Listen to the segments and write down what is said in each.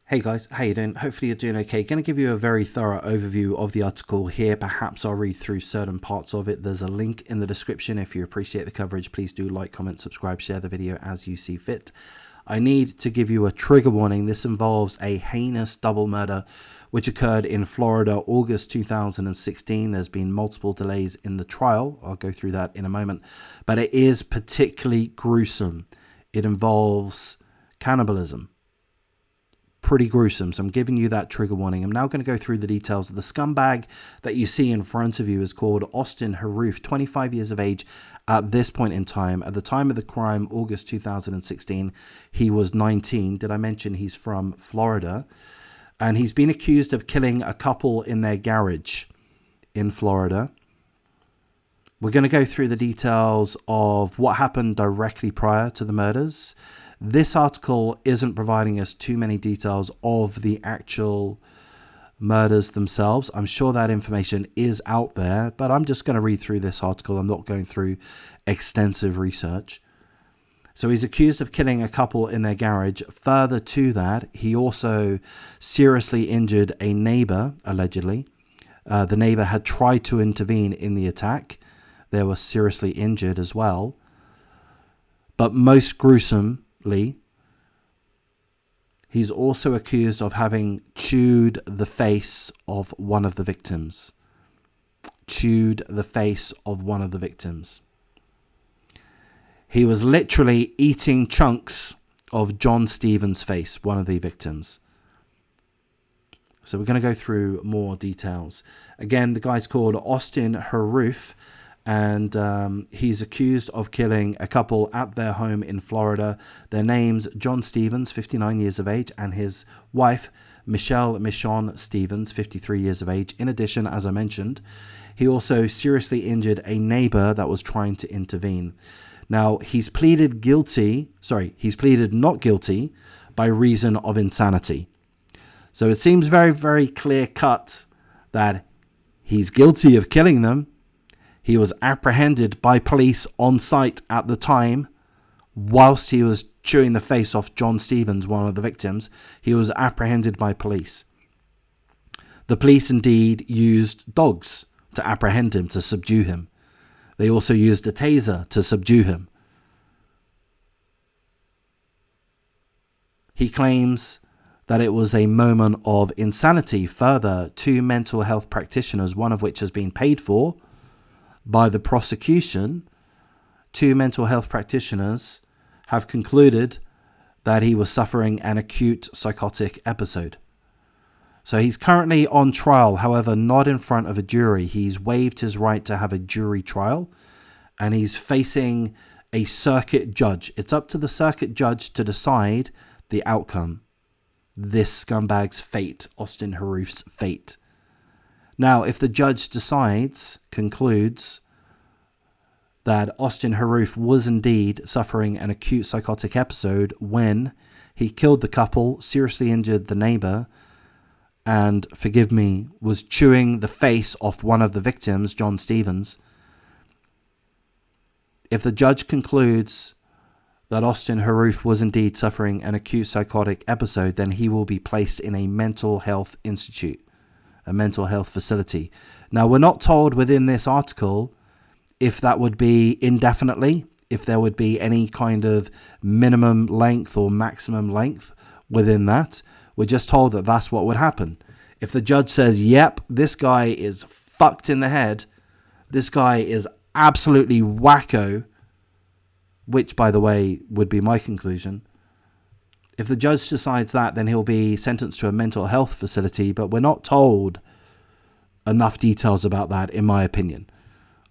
Hey guys, how you doing? Hopefully you're doing okay. Going to give you a very thorough overview of the article here. Perhaps I'll read through certain parts of it. There's a link in the description. If you appreciate the coverage, please do like, comment, subscribe, share the video as you see fit. I need to give you a trigger warning. This involves a heinous double murder which occurred in Florida, August 2016. There's been multiple delays in the trial. I'll go through that in a moment. But it is particularly gruesome. It involves cannibalism. Pretty gruesome, so I'm giving you that trigger warning. I'm now going to go through the details. The scumbag that you see in front of you is called Austin Harrouff, 25 years of age at this point in time. At the time of the crime, August 2016, he was 19. Did I mention he's from Florida? And he's been accused of killing a couple in their garage in Florida. We're going to go through the details of what happened directly prior to the murders. This article isn't providing us too many details of the actual murders themselves. I'm sure that information is out there, but I'm just going to read through this article. I'm not going through extensive research. So he's accused of killing a couple in their garage. Further to that, he also seriously injured a neighbor, allegedly. The neighbor had tried to intervene in the attack. They were seriously injured as well. But most gruesome, he's also accused of having chewed the face of one of the victims. Chewed the face of one of the victims. He was literally eating chunks of John Stevens' face, one of the victims. So we're going to go through more details. Again, the guy's called Austin Harrouff. And he's accused of killing a couple at their home in Florida. Their names, John Stevens, 59 years of age, and his wife, Michelle Michonne Stevens, 53 years of age. In addition, as I mentioned, he also seriously injured a neighbor that was trying to intervene. Now, he's pleaded not guilty by reason of insanity. So it seems very, very clear cut that he's guilty of killing them. He was apprehended by police on site at the time whilst he was chewing the face off John Stevens, one of the victims. He was apprehended by police. The police indeed used dogs to apprehend him, to subdue him. They also used a taser to subdue him. He claims that it was a moment of insanity. Further, 2 mental health practitioners, one of which has been paid for by the prosecution, 2 mental health practitioners have concluded that he was suffering an acute psychotic episode. So he's currently on trial, however, not in front of a jury. He's waived his right to have a jury trial, and he's facing a circuit judge. It's up to the circuit judge to decide the outcome. This scumbag's fate, Austin Harrouff's fate. Now, if the judge concludes that Austin Harrouff was indeed suffering an acute psychotic episode when he killed the couple, seriously injured the neighbor, and, forgive me, was chewing the face off one of the victims, John Stevens. If the judge concludes that Austin Harrouff was indeed suffering an acute psychotic episode, then he will be placed in a mental health institute, a mental health facility. Now, we're not told within this article if that would be indefinitely, if there would be any kind of minimum length or maximum length within that. We're just told that that's what would happen. If the judge says, yep, this guy is fucked in the head, this guy is absolutely wacko, which, by the way, would be my conclusion. If the judge decides that, then he'll be sentenced to a mental health facility, but we're not told enough details about that, in my opinion.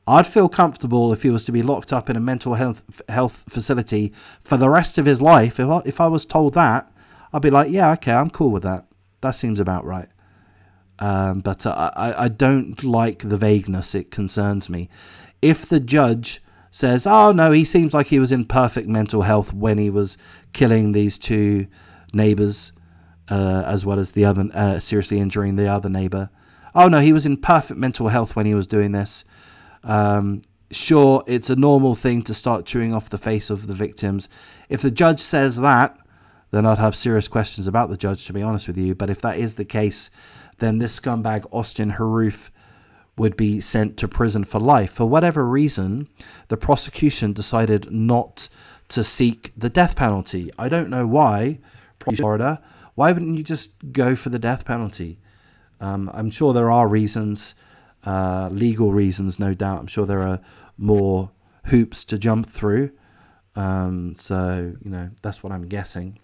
I'd feel comfortable if he was to be locked up in a mental health facility for the rest of his life. If I was told that, I'd be like, yeah, okay, I'm cool with that. That seems about right. But I don't like the vagueness. It concerns me. If the judge says, oh, no, he seems like he was in perfect mental health when he was killing these 2 neighbors, as well as the other, seriously injuring the other neighbor. Oh, no, he was in perfect mental health when he was doing this. Sure, it's a normal thing to start chewing off the face of the victims. If the judge says that, then I'd have serious questions about the judge, to be honest with you. But if that is the case, then this scumbag Austin Harrouff would be sent to prison for life. For whatever reason, the prosecution decided not to seek the death penalty. I don't know why. Florida, why wouldn't you just go for the death penalty? I'm sure there are reasons, legal reasons, no doubt. I'm sure there are more hoops to jump through. So, you know, that's what I'm guessing.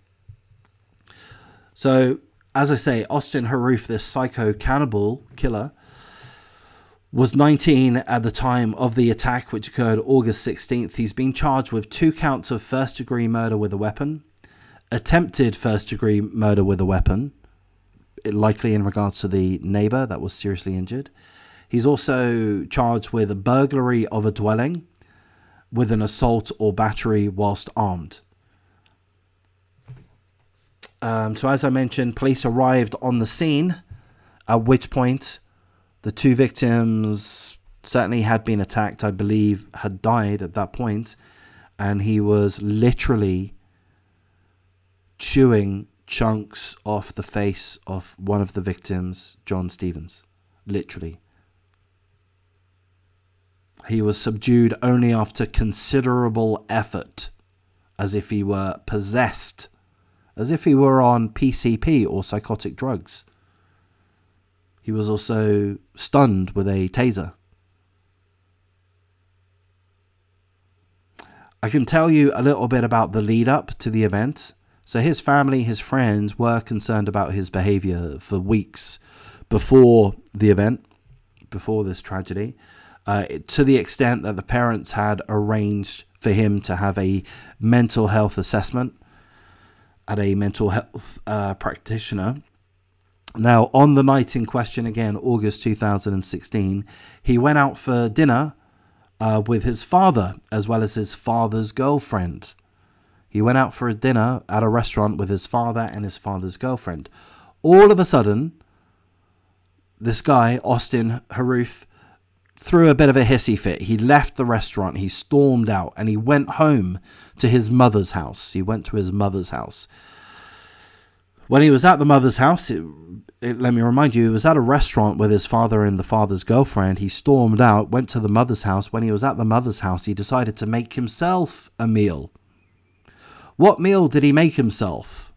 So, as I say, Austin Harrouff, this psycho cannibal killer, was 19 at the time of the attack, which occurred August 16th. He's been charged with 2 counts of first-degree murder with a weapon, attempted first-degree murder with a weapon, likely in regards to the neighbor that was seriously injured. He's also charged with a burglary of a dwelling, with an assault or battery whilst armed. So as I mentioned, police arrived on the scene, at which point the 2 victims certainly had been attacked, I believe had died at that point, and he was literally chewing chunks off the face of one of the victims, John Stevens. Literally. He was subdued only after considerable effort, as if he were possessed, as if he were on PCP or psychotic drugs. He was also stunned with a taser. I can tell you a little bit about the lead up to the event. So his family, his friends were concerned about his behavior for weeks before the event, before this tragedy, to the extent that the parents had arranged for him to have a mental health assessment at a mental health practitioner. Now, on the night in question, again, August 2016, he went out for dinner with his father, as well as his father's girlfriend. He went out for a dinner at a restaurant with his father and his father's girlfriend. All of a sudden, this guy, Austin Harrouff, threw a bit of a hissy fit. He left the restaurant, he stormed out, and he went home to his mother's house. He went to his mother's house. When he was at the mother's house, let me remind you, he was at a restaurant with his father and the father's girlfriend. He stormed out, went to the mother's house. When he was at the mother's house, he decided to make himself a meal. What meal did he make himself?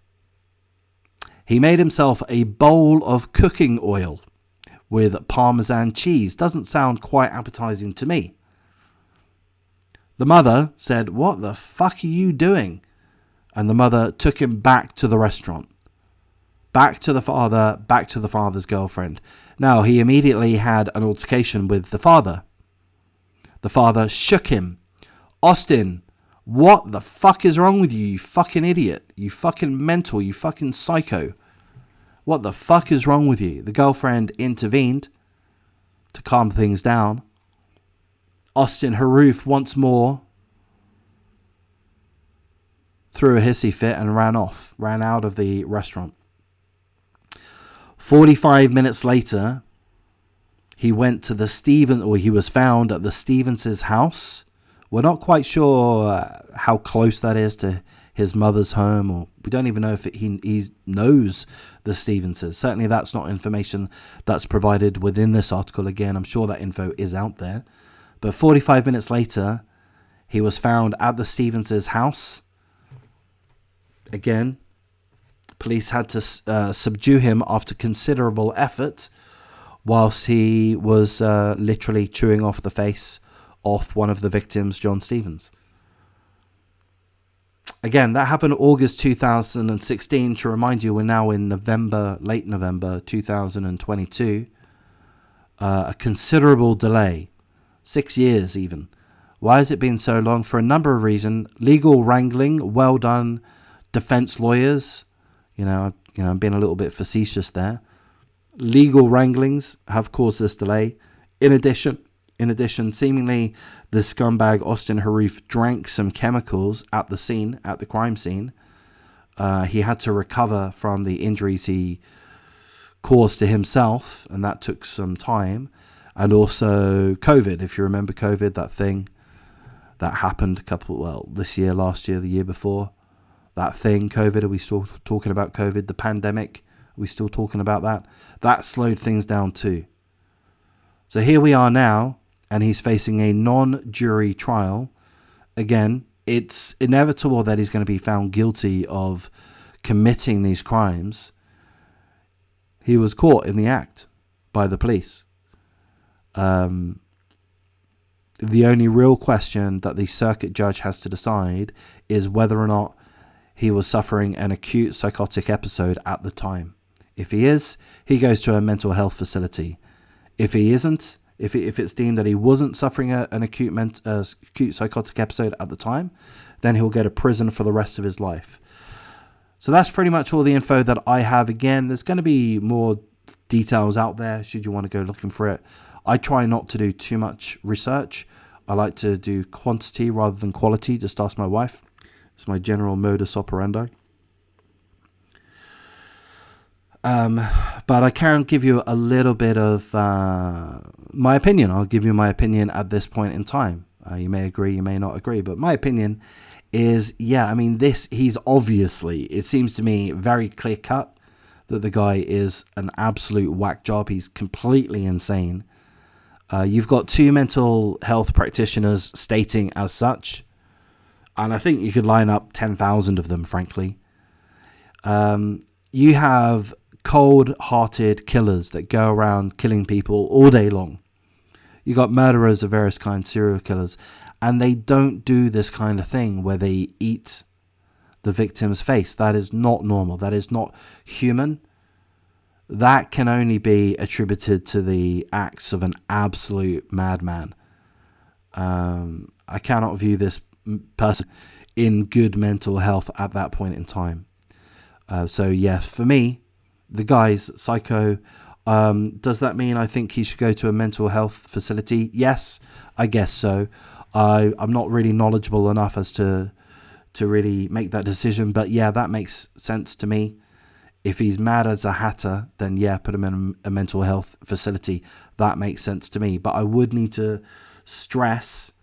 He made himself a bowl of cooking oil with Parmesan cheese. Doesn't sound quite appetizing to me. The mother said, "What the fuck are you doing?" And the mother took him back to the restaurant. Back to the father, back to the father's girlfriend. Now, he immediately had an altercation with the father. The father shook him. "Austin, what the fuck is wrong with you, you fucking idiot? You fucking mental, you fucking psycho. What the fuck is wrong with you?" The girlfriend intervened to calm things down. Austin Harrouff once more threw a hissy fit and ran out of the restaurant. 45 minutes later, he went to he was found at the Stevens' house. We're not quite sure how close that is to his mother's home, or we don't even know if he knows the Stevenses. Certainly that's not information that's provided within this article. Again, I'm sure that info is out there. But 45 minutes later, he was found at the Stevens' house. Again, police had to subdue him after considerable effort, whilst he was literally chewing off the face off one of the victims, John Stevens. Again, that happened August 2016. To remind you, we're now in November, late November 2022. A considerable delay, 6 years even. Why has it been so long? For a number of reasons. Legal wrangling, well done, defense lawyers. I'm being a little bit facetious there. Legal wranglings have caused this delay. In addition, seemingly the scumbag Austin Harrouff drank some chemicals at the crime scene. He had to recover from the injuries he caused to himself, and that took some time. And also COVID, if you remember COVID, that thing that happened this year, last year, the year before. that thing, COVID. Are we still talking about COVID? The pandemic, are we still talking about that? That slowed things down too. So here we are now, and he's facing a non-jury trial. Again, it's inevitable that he's going to be found guilty of committing these crimes. He was caught in the act by the police. The only real question that the circuit judge has to decide is whether or not he was suffering an acute psychotic episode at the time. If he is, he goes to a mental health facility. If he isn't, if it's deemed that he wasn't suffering an acute psychotic episode at the time, then he'll go to prison for the rest of his life. So that's pretty much all the info that I have. Again, there's going to be more details out there should you want to go looking for it. I try not to do too much research. I like to do quantity rather than quality. Just ask my wife. It's my general modus operandi. But I can give you a little bit of my opinion. I'll give you my opinion at this point in time. You may agree, you may not agree, but my opinion is, yeah, I mean, he's obviously, it seems to me, very clear cut that the guy is an absolute whack job. He's completely insane. You've got 2 mental health practitioners stating as such, and I think you could line up 10,000 of them, frankly. You have cold-hearted killers that go around killing people all day long. You got murderers of various kinds, serial killers, and they don't do this kind of thing where they eat the victim's face. That is not normal. That is not human. That can only be attributed to the acts of an absolute madman. I cannot view this person in good mental health at that point in time. So yes, for me, the guy's psycho. Does that mean I think he should go to a mental health facility? Yes, I guess so. I'm not really knowledgeable enough as to really make that decision, but yeah, that makes sense to me. If he's mad as a hatter, then yeah, put him in a mental health facility. That makes sense to me. But I would need to stress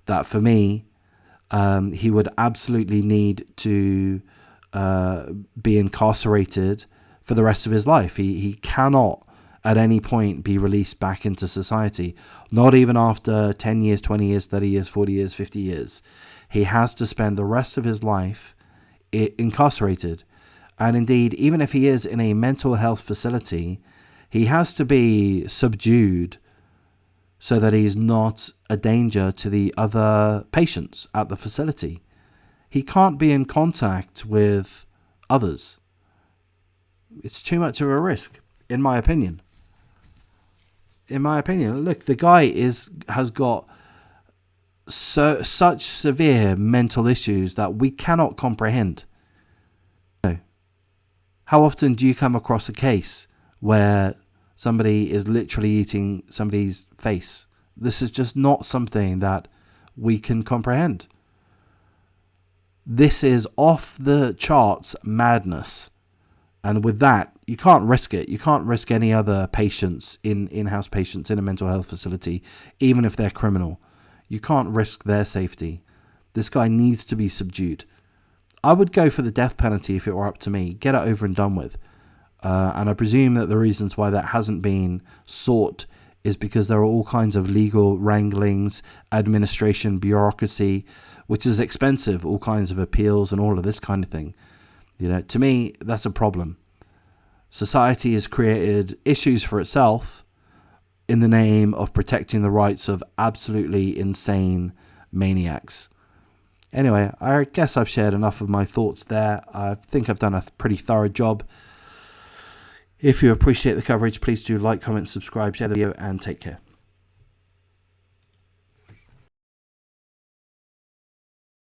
that for me, he would absolutely need to be incarcerated for the rest of his life. He cannot at any point be released back into society, not even after 10 years, 20 years, 30 years, 40 years, 50 years. He has to spend the rest of his life incarcerated. And indeed, even if he is in a mental health facility, he has to be subdued so that he's not a danger to the other patients at the facility. He can't be in contact with others. It's too much of a risk, in my opinion. In my opinion, look, the guy has got such severe mental issues that we cannot comprehend. How often do you come across a case where somebody is literally eating somebody's face? This is just not something that we can comprehend. This is off the charts madness. And with that, you can't risk it. You can't risk any other patients, in-house patients in a mental health facility, even if they're criminal. You can't risk their safety. This guy needs to be subdued. I would go for the death penalty if it were up to me. Get it over and done with. And I presume that the reasons why that hasn't been sought is because there are all kinds of legal wranglings, administration, bureaucracy, which is expensive, all kinds of appeals and all of this kind of thing. You know, to me, that's a problem. Society has created issues for itself in the name of protecting the rights of absolutely insane maniacs. Anyway, I guess I've shared enough of my thoughts there. I think I've done a pretty thorough job. If you appreciate the coverage, please do like, comment, subscribe, share the video, and take care.